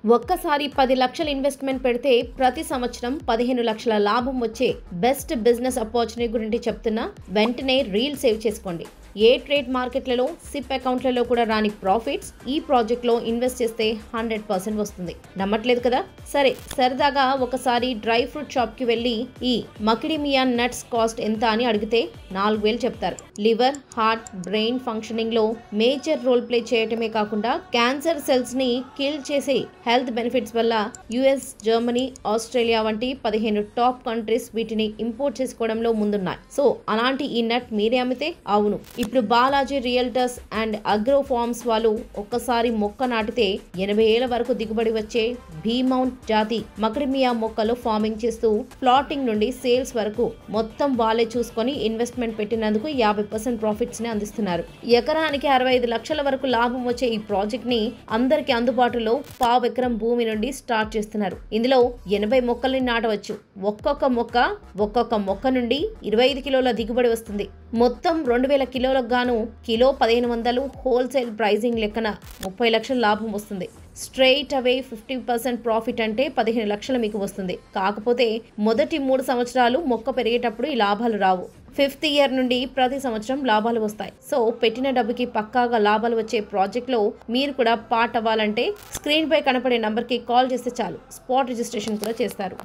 ఒక్కసారి 10 లక్షల ఇన్వెస్ట్మెంట్ పెడితే ప్రతి సంవత్సరం 15 లక్షల లాభం వచ్చే బెస్ట్ బిజినెస్ ఆపర్చునిటీ గురించి చెప్తున్నా వెంటనే రీల్ సేవ్ చేసుకోండి. ఏ ట్రేడ్ మార్కెట్లలో సిప్ అకౌంట్లలో కూడా రాని ప్రాఫిట్స్ ఈ ప్రాజెక్ట్లో ఇన్వెస్ట్ చేస్తే 100% వస్తుంది. నమ్మట్లేదు కదా? సరే, సరదాగా ఒకసారి డ్రై ఫ్రూట్ షాప్కి వెళ్ళి ఈ మకిడిమియా నట్స్ కాస్ట్ ఎంత అని అడిగితే 4000 చెప్తారు. లివర్, హార్ట్, బ్రెయిన్ ఫంక్షనింగ్లో మేజర్ రోల్ ప్లే చేయటమే కాకుండా క్యాన్సర్ సెల్స్ని కిల్ చేసే హెల్త్ బెనిఫిట్స్ వల్ల యుఎస్, జర్మనీ, ఆస్ట్రేలియా వంటి 15 టాప్ కంట్రీస్ వీటిని ఇంపోర్ట్ చేసుకోవడంలో ముందున్నాయి. సో అలాంటి ఈ నట్ మీరే అమ్మితే? అవును. ఇప్పుడు Balaji realtors and agro farms వాళ్ళు ఒక్కసారి మొక్క నాటితే 80 ఏళ్ల వరకు దిగుబడి వచ్చే భీమౌంట్ జాతి మకిడిమియా మొక్కలు ఫార్మింగ్ చేస్తూ ప్లాటింగ్ నుండి సేల్స్ వరకు మొత్తం వాళ్ళే చూసుకొని ఇన్వెస్ట్మెంట్ పెట్టినందుకు 50% ప్రాఫిట్స్ ని అందిస్తున్నారు. ఎకరానికి 65 లక్షల వరకు లాభం వచ్చే ఈ ప్రాజెక్ట్ ని అందరికి అందుబాటులో పావు ఎకరం భూమి నుండి స్టార్ట్ చేస్తున్నారు. ఇందులో 80 మొక్కల్ని నాటవచ్చు. ఒక్కొక్క మొక్క నుండి 25 కిలోల దిగుబడి వస్తుంది. మొత్తం 2000 కిలోలకు గాను కిలో 1500 హోల్సేల్ ప్రైజింగ్ లెక్కన 30 లక్షల లాభం వస్తుంది. స్ట్రైట్ అవే 50% ప్రాఫిట్ అంటే 15 లక్షలు మీకు వస్తుంది. కాకపోతే మొదటి 3 సంవత్సరాలు మొక్క పెరిగేటప్పుడు ఈ లాభాలు రావు. 5th ఇయర్ నుండి ప్రతి సంవత్సరం లాభాలు వస్తాయి. సో పెట్టిన డబ్బుకి పక్కాగా లాభాలు వచ్చే ప్రాజెక్ట్లో మీరు కూడా పార్ట్ అవ్వాలంటే స్క్రీన్ పై కనపడే నంబర్కి కాల్ చేస్తే చాలు, స్పాట్ రిజిస్ట్రేషన్ కూడా చేస్తారు.